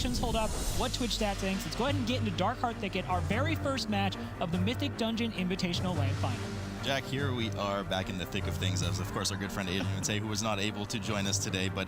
predictions hold up? What Twitch stat thinks? Let's go ahead and get into Darkheart Thicket, our very first match of the Mythic Dungeon Invitational LAN Final. Jack, here we are back in the thick of things, as of course our good friend Adrian would say, who was not able to join us today. But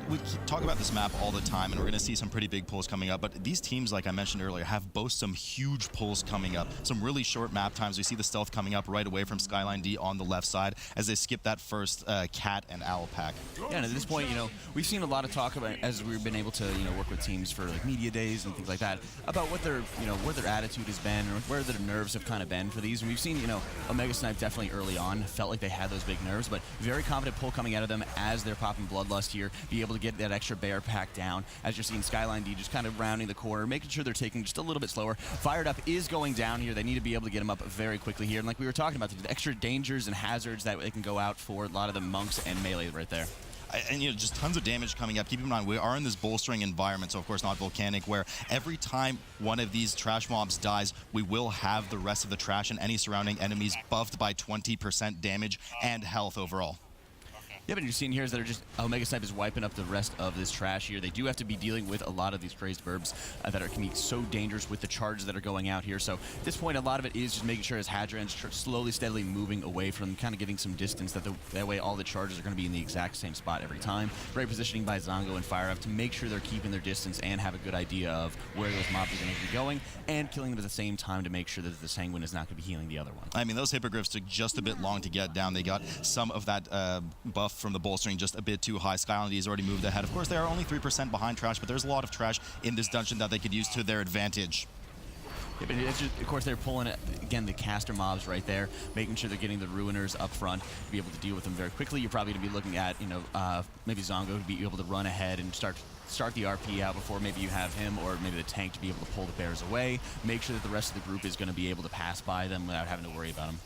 we talk about this map all the time, and we're going to see some pretty big pulls coming up. But these teams, like I mentioned earlier, have both some huge pulls coming up, some really short map times. We see the stealth coming up right away from SKYLINE.D on the left side as they skip that first cat and owl pack. Yeah, and at this point, we've seen a lot of talk about, as we've been able to, work with teams for like media days and things like that, about what their, where their attitude has been or where their nerves have kind of been for these. And we've seen, OMEGASNIPED definitely early on felt like they had those big nerves, but very confident pull coming out of them as they're popping Bloodlust here, be able to get that extra bear pack down, as you're seeing SKYLINE.D just kind of rounding the corner, making sure they're taking just a little bit slower. Fired Up is going down here. They need to be able to get him up very quickly here, and like we were talking about, the extra dangers and hazards that they can go out for a lot of the monks and melee right there. And just tons of damage coming up. Keep in mind, we are in this bolstering environment, so of course not volcanic, where every time one of these trash mobs dies, we will have the rest of the trash and any surrounding enemies buffed by 20% damage and health overall. Yeah, but you're seeing here is that are just OMEGASNIPED is wiping up the rest of this trash here. They do have to be dealing with a lot of these crazed verbs that can be so dangerous with the charges that are going out here. So at this point, a lot of it is just making sure as Hadran's slowly, steadily moving away from them, kind of getting some distance. That way all the charges are going to be in the exact same spot every time. Great positioning by Zongo and Fire Up to make sure they're keeping their distance and have a good idea of where those mobs are going to be going, and killing them at the same time to make sure that the Sanguine is not going to be healing the other one. I mean, those Hippogriffs took just a bit long to get down. They got some of that buff from the bolstering just a bit too high. SKYLINE.D has already moved ahead. Of course, they are only 3% behind trash, but there's a lot of trash in this dungeon that they could use to their advantage. Yeah, but it's just, of course, they're pulling, again, the caster mobs right there, making sure they're getting the Ruiners up front to be able to deal with them very quickly. You're probably going to be looking at, maybe Zongo to be able to run ahead and start the RP out before maybe you have him, or maybe the tank to be able to pull the bears away. Make sure that the rest of the group is going to be able to pass by them without having to worry about them.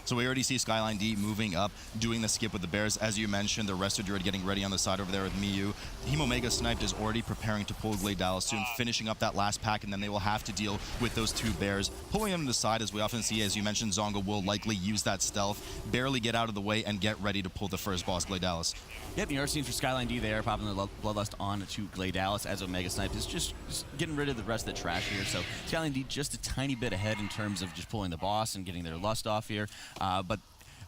So we already see SKYLINE.D moving up, doing the skip with the bears. As you mentioned, the Resto Druid getting ready on the side over there with Miyu. Team OMEGASNIPED is already preparing to pull Gladalis soon, finishing up that last pack, and then they will have to deal with those two bears. Pulling them to the side, as we often see, as you mentioned, Zongo will likely use that stealth, barely get out of the way, and get ready to pull the first boss, Gladalis. Yep, you are seeing for SKYLINE.D there, popping the Bloodlust on to Gladalis as OMEGASNIPED is just getting rid of the rest of the trash here. So SKYLINE.D just a tiny bit ahead in terms of just pulling the boss and getting their lust off here. But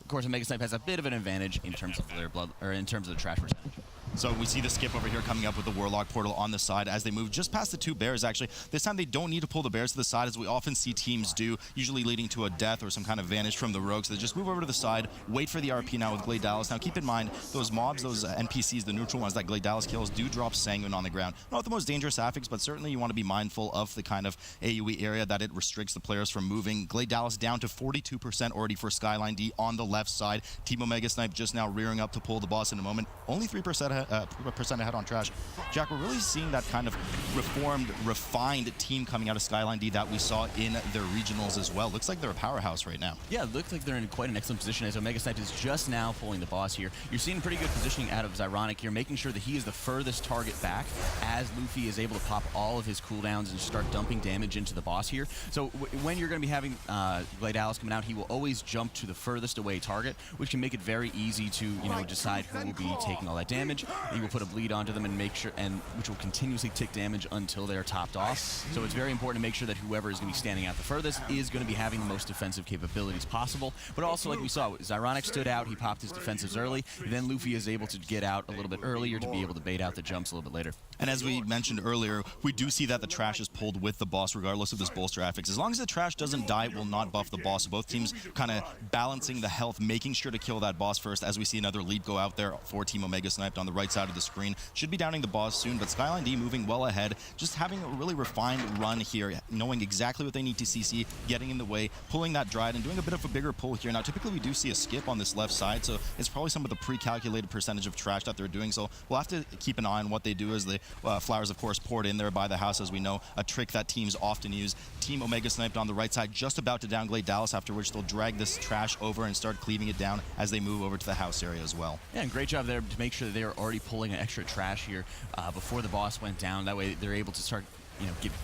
of course, OMEGASNIPED has a bit of an advantage in terms of their in terms of the trash percentage. So we see the skip over here coming up with the Warlock portal on the side as they move just past the two bears, actually. This time they don't need to pull the bears to the side, as we often see teams do, usually leading to a death or some kind of vanish from the rogues. So they just move over to the side, wait for the RP now with Gladalis. Now keep in mind, those mobs, those NPCs, the neutral ones that Gladalis kills, do drop Sanguine on the ground. Not the most dangerous affix, but certainly you want to be mindful of the kind of AoE area that it restricts the players from moving. Gladalis down to 42% already for SKYLINE.D on the left side. Team OMEGASNIPED just now rearing up to pull the boss in a moment. Only 3% ahead on trash. Jack, we're really seeing that kind of reformed, refined team coming out of SKYLINE.D that we saw in their regionals as well. Looks like they're a powerhouse right now. Yeah, it looks like they're in quite an excellent position as OMEGASNIPED is just now pulling the boss here. You're seeing pretty good positioning out of Zyronic here, making sure that he is the furthest target back as Luffy is able to pop all of his cooldowns and start dumping damage into the boss here. So when you're going to be having Gladalis coming out, he will always jump to the furthest away target, which can make it very easy to decide who will be taking all that damage. He will put a bleed onto them and make sure, which will continuously tick damage until they're topped off. So it's very important to make sure that whoever is going to be standing out the furthest is going to be having the most defensive capabilities possible. But also, like we saw, Zyronic stood out, he popped his defensives early, then Luffy is able to get out a little bit earlier to be able to bait out the jumps a little bit later. And as we mentioned earlier, we do see that the trash is pulled with the boss regardless of this bolster affix. As long as the trash doesn't die, it will not buff the boss. So both teams kind of balancing the health, making sure to kill that boss first. As we see another leap go out there for Team OMEGASNIPED on the right side of the screen. Should be downing the boss soon, but SKYLINE.D moving well ahead, just having a really refined run here, knowing exactly what they need to CC, getting in the way, pulling that Dryad, and doing a bit of a bigger pull here. Now, typically we do see a skip on this left side, so it's probably some of the pre-calculated percentage of trash that they're doing, so we'll have to keep an eye on what they do as the flowers, of course, poured in there by the house, as we know, a trick that teams often use. Team OMEGASNIPED on the right side, just about to down Gladalis, after which they'll drag this trash over and start cleaving it down as they move over to the house area as well. Yeah, and great job there to make sure that they are already pulling an extra trash here before the boss went down. That way they're able to start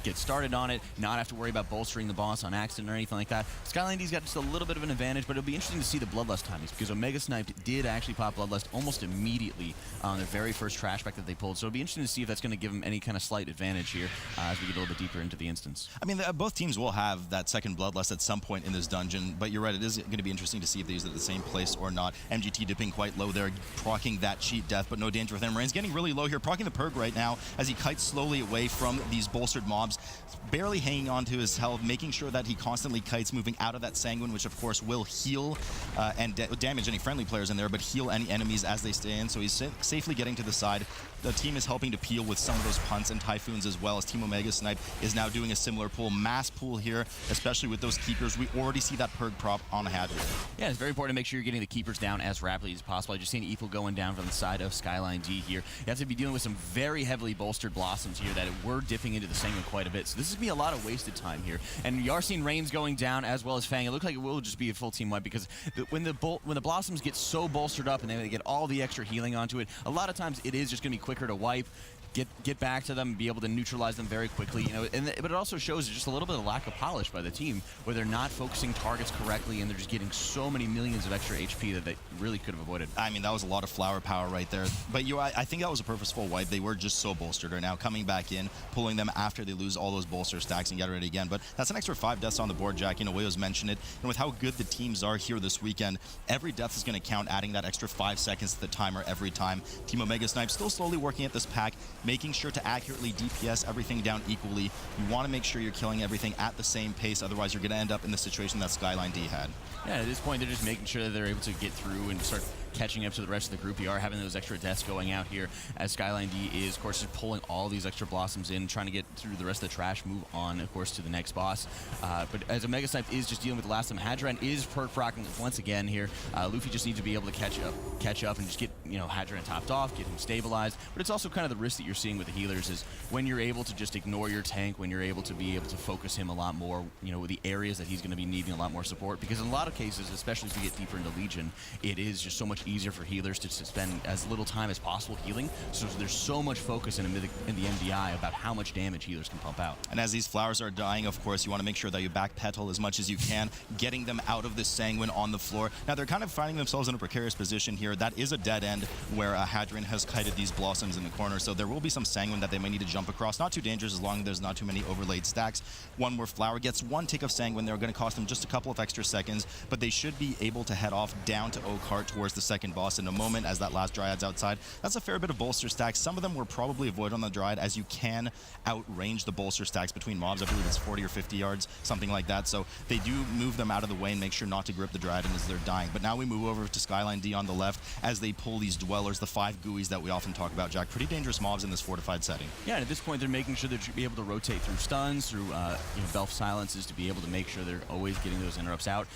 get started on it, not have to worry about bolstering the boss on accident or anything like that. SKYLINE.D's got just a little bit of an advantage, but it'll be interesting to see the Bloodlust timings because OMEGASNIPED did actually pop Bloodlust almost immediately on their very first trash back that they pulled. So it'll be interesting to see if that's going to give them any kind of slight advantage here as we get a little bit deeper into the instance. I mean, both teams will have that second Bloodlust at some point in this dungeon, but you're right, it is going to be interesting to see if they use it at the same place or not. MGT dipping quite low there, proccing that cheat death, but no danger with him. Rain's getting really low here, proccing the Purg right now as he kites slowly away from these bolstered mobs, barely hanging on to his health, making sure that he constantly kites, moving out of that Sanguine, which of course will heal and damage any friendly players in there, but heal any enemies as they stay in, so he's safely getting to the side. The team is helping to peel with some of those punts and typhoons as well, as Team OMEGASNIPED is now doing a similar pull, mass pull here, especially with those keepers. We already see that Purg prop on Hadrian. Yeah, it's very important to make sure you're getting the keepers down as rapidly as possible. I just seen Eagle going down from the side of SKYLINE.D here. You have to be dealing with some very heavily bolstered blossoms here that were dipping into the Sanguine quite a bit. So this is going to be a lot of wasted time here. And you are seeing Rains going down as well as Fang. It looks like it will just be a full team wipe because when the blossoms get so bolstered up and they get all the extra healing onto it, a lot of times it is just going to be quicker to wipe. Get back to them and be able to neutralize them very quickly, but it also shows just a little bit of lack of polish by the team where they're not focusing targets correctly and they're just getting so many millions of extra HP that they really could have avoided. I mean, that was a lot of flower power right there, but I think that was a purposeful wipe. They were just so bolstered right now, coming back in, pulling them after they lose all those bolster stacks and get ready again, but that's an extra 5 deaths on the board, Jack. Wayo's mentioned it, and with how good the teams are here this weekend, every death is going to count, adding that extra 5 seconds to the timer every time. Team OMEGASNIPED still slowly working at this pack, making sure to accurately DPS everything down equally. You want to make sure you're killing everything at the same pace, otherwise you're going to end up in the situation that SKYLINE.D had. Yeah, at this point they're just making sure that they're able to get through and start catching up to the rest of the group. You are having those extra deaths going out here as SKYLINE.D is, of course, just pulling all these extra blossoms in, trying to get through the rest of the trash, move on, of course, to the next boss. But as OMEGASNIPED is just dealing with the last of them, Hadron is perk procking once again here. Luffy just needs to be able to catch up and just get Hadron topped off, get him stabilized. But it's also kind of the risk that you're seeing with the healers is when you're able to just ignore your tank, when you're able to be able to focus him a lot more, with the areas that he's going to be needing a lot more support. Because in a lot of cases, especially as we get deeper into Legion, it is just so much easier for healers to spend as little time as possible healing. So there's so much focus in the MDI about how much damage healers can pump out. And as these flowers are dying, of course, you want to make sure that you back petal as much as you can, getting them out of this Sanguine on the floor. Now, they're kind of finding themselves in a precarious position here. That is a dead end where Hadrian has kited these blossoms in the corner, so there will be some Sanguine that they may need to jump across. Not too dangerous as long as there's not too many overlaid stacks. One more flower gets one tick of Sanguine. They're going to cost them just a couple of extra seconds, but they should be able to head off down to Oakheart towards the second boss in a moment as that last Dryad's outside. That's a fair bit of bolster stacks. Some of them were probably avoided on the Dryad as you can outrange the bolster stacks between mobs. I believe it's 40 or 50 yards, something like that. So they do move them out of the way and make sure not to grip the Dryad as they're dying. But now we move over to SKYLINE.D on the left as they pull these Dwellers, the 5 GUIs that we often talk about, Jack. Pretty dangerous mobs in this fortified setting. Yeah, and at this point they're making sure they're be able to rotate through stuns, through Belf silences to be able to make sure they're always getting those interrupts out.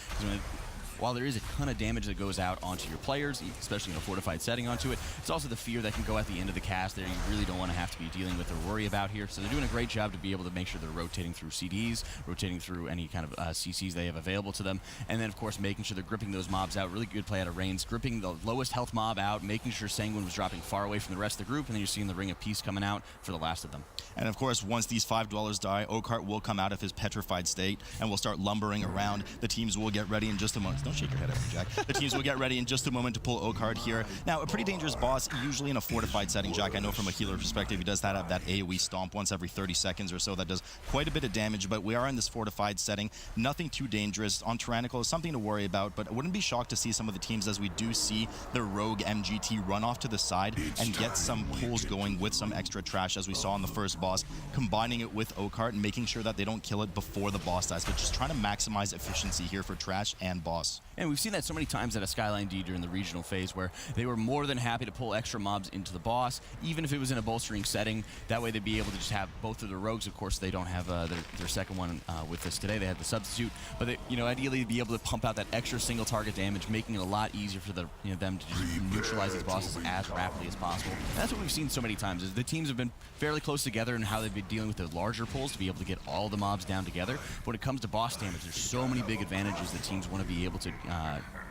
While there is a ton of damage that goes out onto your players, especially in a fortified setting onto it, it's also the fear that can go at the end of the cast there you really don't want to have to be dealing with or worry about here. So they're doing a great job to be able to make sure they're rotating through CDs, rotating through any kind of CCs they have available to them, and then of course making sure they're gripping those mobs out. Really good play out of Rains, gripping the lowest health mob out, making sure Sanguine was dropping far away from the rest of the group, and then you're seeing the Ring of Peace coming out for the last of them. And of course, once these 5 Dwellers die, Oakheart will come out of his petrified state and will start lumbering around. The teams will get ready in just a moment. Don't shake your head at me, Jack. The teams will get ready in just a moment to pull Oakheart here. Now, a pretty dangerous boss, usually in a fortified setting, Jack. I know from a healer perspective, he does have that AoE stomp once every 30 seconds or so. That does quite a bit of damage, but we are in this fortified setting. Nothing too dangerous. On Tyrannical is something to worry about, but I wouldn't be shocked to see some of the teams as we do see the rogue MGT run off to the side and get some pulls going with some extra trash, as we saw on the first boss, combining it with Oakheart and making sure that they don't kill it before the boss dies, but just trying to maximize efficiency here for trash and boss. And we've seen that so many times at a SKYLINE.D during the regional phase where they were more than happy to pull extra mobs into the boss, even if it was in a bolstering setting. That way they'd be able to just have both of their rogues. Of course, they don't have their second one with us today. They had the substitute, but they, ideally be able to pump out that extra single target damage, making it a lot easier for them to just neutralize these bosses as rapidly as possible. And that's what we've seen so many times is the teams have been fairly close together in how they've been dealing with the larger pulls to be able to get all the mobs down together. But when it comes to boss damage, there's so many big advantages that teams want to be able to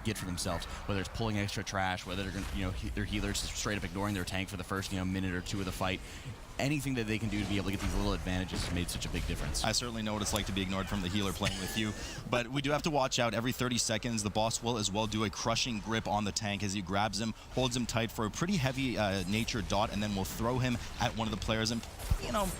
get for themselves, whether it's pulling extra trash, whether they're going to, their healers just straight up ignoring their tank for the first, minute or two of the fight. Anything that they can do to be able to get these little advantages has made such a big difference. I certainly know what it's like to be ignored from the healer playing with you, but we do have to watch out. Every 30 seconds, the boss will as well do a crushing grip on the tank as he grabs him, holds him tight for a pretty heavy nature dot, and then will throw him at one of the players and,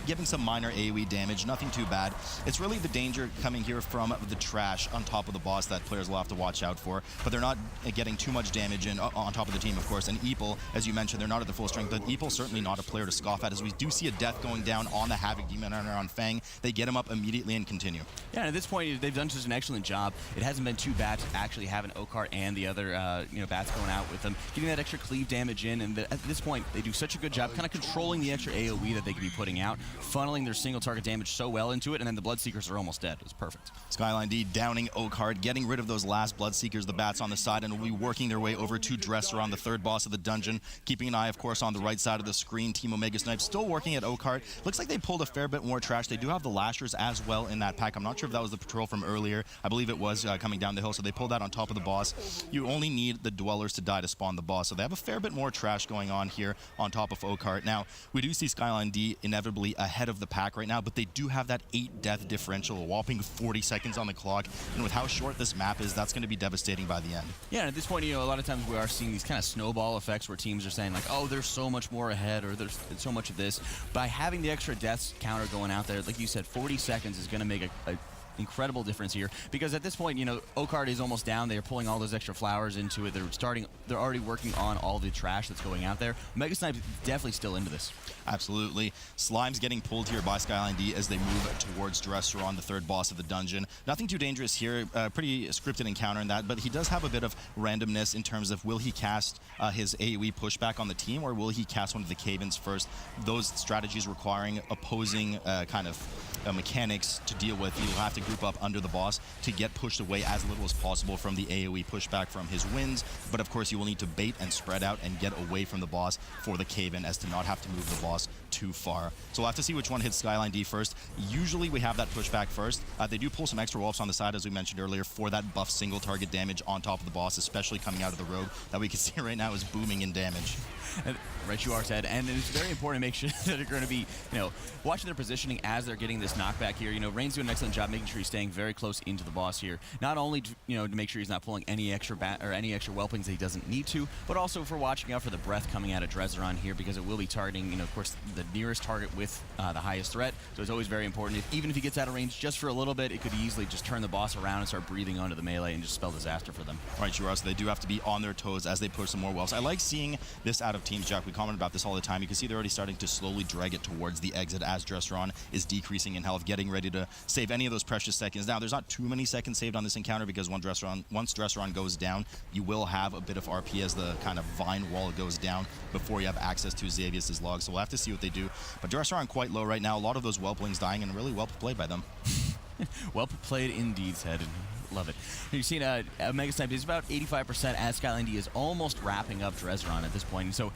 giving some minor AoE damage, nothing too bad. It's really the danger coming here from the trash on top of the boss that players will have to watch out for, but they're not getting too much damage in on top of the team, of course. And Eepel, as you mentioned, they're not at their full strength, but Eepel's certainly not a player to scoff at, as we do see a death going down on the Havoc Demon Hunter on Fang. They get him up immediately and continue. Yeah, and at this point, they've done such an excellent job. It hasn't been too bad to actually have an Okart and the other bats going out with them, getting that extra cleave damage in, and at this point, they do such a good job kind of controlling the extra AoE that they can be putting out, funneling their single target damage so well into it, and then the Bloodseekers are almost dead. It's perfect. SKYLINE.D downing Okart, getting rid of those last Bloodseekers, the bats on the side, and will be working their way over to Dresser on the third boss of the dungeon, keeping an eye, of course, on the right side of the screen. Team OMEGASNIPED still working at Okart. Looks like they pulled a fair bit more trash. They do have the Lashers as well in that pack. I'm not sure if that was the patrol from earlier. I believe it was coming down the hill, so they pulled that on top of the boss. You only need the Dwellers to die to spawn the boss, so they have a fair bit more trash going on here on top of Okart. Now, we do see SKYLINE.D inevitably ahead of the pack right now, but they do have that 8 death differential, a whopping 40 seconds on the clock, and with how short this map is, that's going to be devastating by the end. Yeah, and at this point, a lot of times we are seeing these kind of snowball effects where teams are saying like, oh, there's so much more ahead, or there's so much of this. By having the extra deaths counter going out there, like you said, 40 seconds is going to make a incredible difference here, because at this point, Okart is almost down. They are pulling all those extra flowers into it. They're already working on all the trash that's going out there. OMEGASNIPED definitely still into this. Absolutely. Slime's getting pulled here by SKYLINE.D as they move towards Dresser on the third boss of the dungeon. Nothing too dangerous here, pretty scripted encounter in that, but he does have a bit of randomness in terms of will he cast his AoE pushback on the team, or will he cast one of the cave-ins first? Those strategies requiring opposing mechanics to deal with. You'll have to group up under the boss to get pushed away as little as possible from the AoE pushback from his wins, but of course you will need to bait and spread out and get away from the boss for the cave-in, as to not have to move the boss too far. So we'll have to see which one hits SKYLINE.D first. Usually we have that pushback first. They do pull some extra wolves on the side, as we mentioned earlier, for that buff single target damage on top of the boss, especially coming out of the rogue, that we can see right now is booming in damage. Right, you are, Ted, and it's very important to make sure that they're going to be, watching their positioning as they're getting this knockback here. Rain's doing an excellent job making sure he's staying very close into the boss here. Not only, to make sure he's not pulling any extra any extra whelpings that he doesn't need to, but also for watching out for the breath coming out of Dresser on here, because it will be targeting, of course, the nearest target with the highest threat. So it's always very important. Even if he gets out of range just for a little bit, it could easily just turn the boss around and start breathing onto the melee and just spell disaster for them. Right, you are. So they do have to be on their toes as they push some more whelps. I like seeing this out of teams, Jack. We comment about this all the time. You can see they're already starting to slowly drag it towards the exit as Dresseron is decreasing in health, getting ready to save any of those precious seconds. Now, there's not too many seconds saved on this encounter, because once Dresseron goes down, you will have a bit of RP as the kind of vine wall goes down before you have access to Xavius' log. So we'll have to see what they do. But Dresseron quite low right now. A lot of those whelplings dying, and really well played by them. Well played indeed, Ted. Love it. You've seen OMEGASNIPED is about 85% as SKYLINE.D is almost wrapping up Dresseron at this point. And so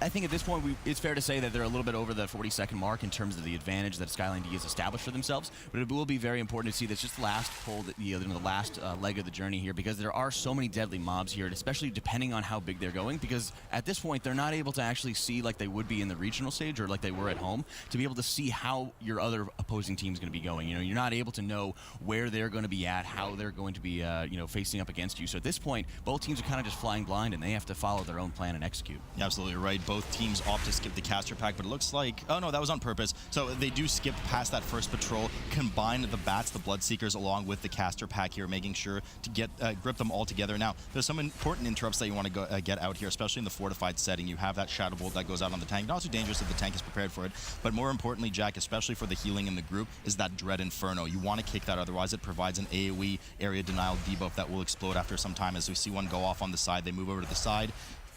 I think at this point, it's fair to say that they're a little bit over the 40-second mark in terms of the advantage that SKYLINE.D has established for themselves. But it will be very important to see that's just the last pull, the last leg of the journey here, because there are so many deadly mobs here, and especially depending on how big they're going, because at this point, they're not able to actually see like they would be in the regional stage or like they were at home, to be able to see how your other opposing team is going to be going. You're not able to know where they're going to be at, how they're going to be, facing up against you. So at this point, both teams are kind of just flying blind, and they have to follow their own plan and execute. You're absolutely right. Both teams opt to skip the caster pack, but it looks like, oh no, that was on purpose. So they do skip past that first patrol, combine the bats, the Bloodseekers, along with the caster pack here, making sure to get grip them all together. Now, there's some important interrupts that you want to get out here, especially in the fortified setting. You have that Shadow Bolt that goes out on the tank. Not too dangerous if the tank is prepared for it, but more importantly, Jack, especially for the healing in the group, is that Dread Inferno. You want to kick that, otherwise it provides an AoE area denial debuff that will explode after some time. As we see one go off on the side, they move over to the side.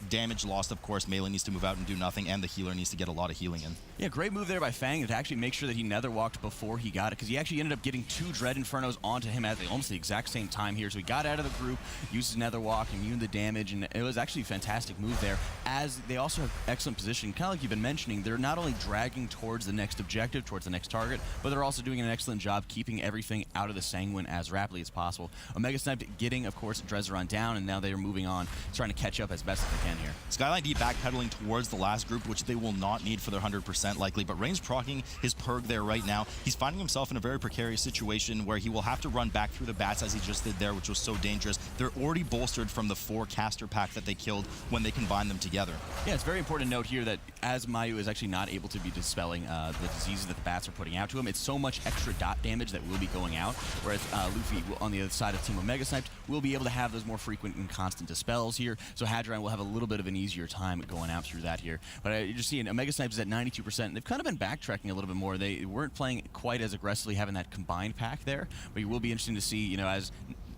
damage lost, of course. Melee needs to move out and do nothing, and the healer needs to get a lot of healing in. Yeah, great move there by Fang to actually make sure that he nether walked before he got it, because he actually ended up getting 2 Dread Infernos onto him at almost the exact same time here. So he got out of the group, used his nether walk, immune the damage, and it was actually a fantastic move there. As they also have excellent position, kind of like you've been mentioning, they're not only dragging towards the next objective, towards the next target, but they're also doing an excellent job keeping everything out of the Sanguine as rapidly as possible. OMEGASNIPED getting, of course, Drezeron down, and now they are moving on, trying to catch up as best as they can here. SKYLINE.D backpedaling towards the last group, which they will not need for their 100% likely, but Rain's proccing his perg there right now. He's finding himself in a very precarious situation where he will have to run back through the bats as he just did there, which was so dangerous. They're already bolstered from the 4 caster pack that they killed when they combined them together. Yeah, it's very important to note here that as Mayu is actually not able to be dispelling the diseases that the bats are putting out to him, it's so much extra dot damage that will be going out, whereas Luffy on the other side of Team OMEGASNIPED will be able to have those more frequent and constant dispels here, so Hadron will have a little bit of an easier time going out through that here. But you're just seeing OMEGASNIPED is at 92%. They've kind of been backtracking a little bit more. They weren't playing quite as aggressively having that combined pack there, but it will be interesting to see, you know, as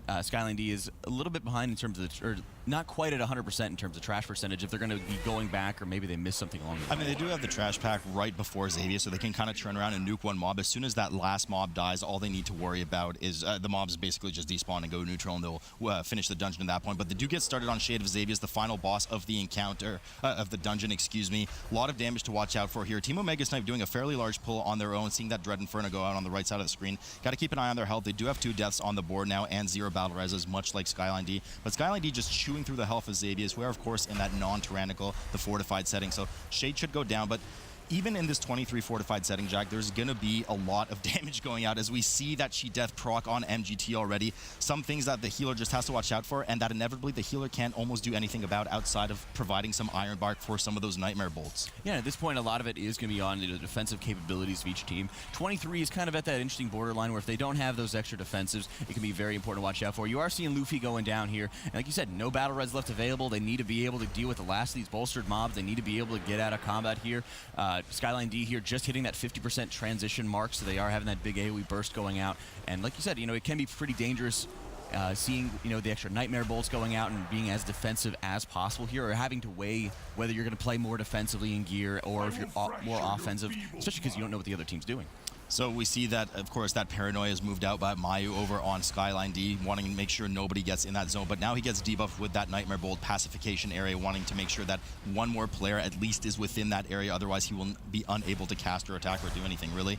SKYLINE.D is a little bit behind in terms of the, or not quite at 100% in terms of trash percentage, if they're going to be going back or maybe they missed something along the way. I mean, they do have the trash pack right before Xavier, so they can kind of turn around and nuke one mob. As soon as that last mob dies, all they need to worry about is the mobs basically just despawn and go neutral, and they'll finish the dungeon at that point. But they do get started on Shade of Xavier, the final boss of the encounter, of the dungeon, excuse me. A lot of damage to watch out for here. Team OMEGASNIPED doing a fairly large pull on their own, seeing that Dread Inferno go out on the right side of the screen. Got to keep an eye on their health. They do have 2 deaths on the board now and 0 battle reses, much like SKYLINE.D. But SKYLINE.D just chewing through the health of Xavier. We are, of course, in that non-tyrannical, the fortified setting, so Shade should go down, but even in this 23 fortified setting, Jack, there's going to be a lot of damage going out as we see that She Death proc on MGT already. Some things that the healer just has to watch out for, and that inevitably the healer can't almost do anything about outside of providing some Iron Bark for some of those Nightmare Bolts. Yeah, at this point, a lot of it is going to be on the defensive capabilities of each team. 23 is kind of at that interesting borderline where if they don't have those extra defensives, it can be very important to watch out for. You are seeing Luffy going down here, and like you said, no battle res left available. They need to be able to deal with the last of these bolstered mobs. They need to be able to get out of combat here. SKYLINE.D here just hitting that 50% transition mark, so they are having that big AoE burst going out. And like you said, you know, it can be pretty dangerous seeing, you know, the extra Nightmare Bolts going out and being as defensive as possible here, or having to weigh whether you're going to play more defensively in gear or if you're more offensive, especially because you don't know what the other team's doing. So we see that, of course, that paranoia is moved out by Mayu over on SKYLINE.D, wanting to make sure nobody gets in that zone. But now he gets debuffed with that Nightmare Bolt pacification area, wanting to make sure that one more player at least is within that area. Otherwise, he will be unable to cast or attack or do anything, really.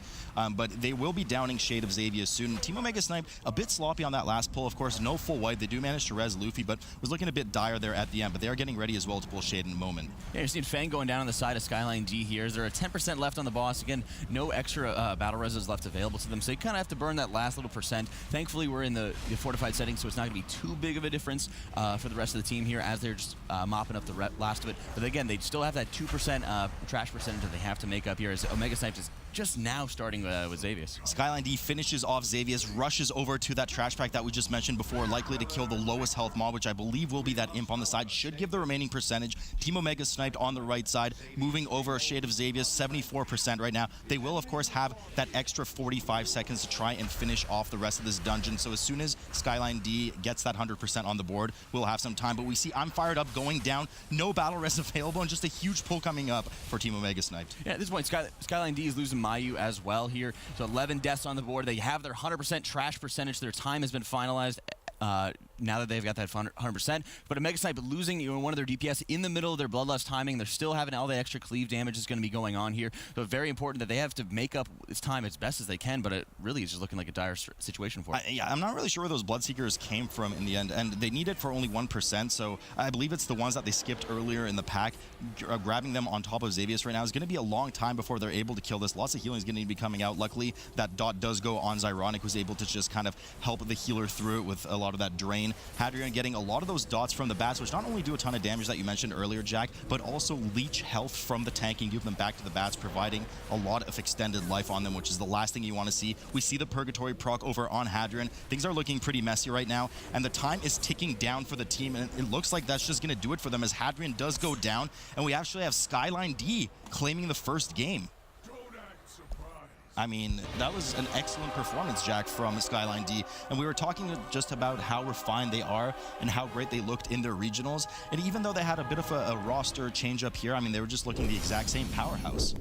But they will be downing Shade of Xavier soon. Team OMEGASNIPED a bit sloppy on that last pull. Of course, no full wipe. They do manage to res Luffy, but was looking a bit dire there at the end. But they are getting ready as well to pull Shade in a moment. Yeah, you're seeing Fang going down on the side of SKYLINE.D here. Is there a 10% left on the boss? Again, no extra battle reses left available to them, so you kind of have to burn that last little percent. Thankfully, we're in the fortified setting, so it's not going to be too big of a difference for the rest of the team here as they're just mopping up the last of it. But again, they still have that 2% trash percentage that they have to make up here as OMEGASNIPED is just now starting with Xavius. SKYLINE.D finishes off Xavius, rushes over to that trash pack that we just mentioned before, likely to kill the lowest health mob, which I believe will be that imp on the side, should give the remaining percentage. Team OMEGASNIPED on the right side, moving over a Shade of Xavius, 74% right now. They will, of course, have that extra 45 seconds to try and finish off the rest of this dungeon. So as soon as SKYLINE.D gets that 100% on the board, we'll have some time. But we see I'm fired up going down, no battle res available, and just a huge pull coming up for Team OMEGASNIPED. Yeah, at this point, SKYLINE.D is losing Mayu as well here. So 11 deaths on the board. They have their 100% trash percentage. Their time has been finalized. Now that they've got that 100%. But OMEGASNIPED losing, you know, one of their DPS in the middle of their Bloodlust timing. They're still having all the extra cleave damage is going to be going on here. So it's very important that they have to make up this time as best as they can, but it really is just looking like a dire situation for them. Yeah, I'm not really sure where those Bloodseekers came from in the end, and they need it for only 1%, so I believe it's the ones that they skipped earlier in the pack. Grabbing them on top of Xavius right now is going to be a long time before they're able to kill this. Lots of healing is going to be coming out. Luckily, that dot does go on Zyronic, who's able to just kind of help the healer through it with a lot of that drain. Hadrian getting a lot of those dots from the bats, which not only do a ton of damage that you mentioned earlier, Jack, but also leech health from the tank and give them back to the bats, providing a lot of extended life on them, which is the last thing you want to see. We see the Purgatory proc over on Hadrian. Things are looking pretty messy right now, and the time is ticking down for the team, and it looks like that's just going to do it for them as Hadrian does go down, and we actually have SKYLINE.D claiming the first game. I mean, that was an excellent performance, Jack, from SKYLINE.D. And we were talking just about how refined they are and how great they looked in their regionals. And even though they had a bit of a roster change up here, I mean, they were just looking the exact same powerhouse.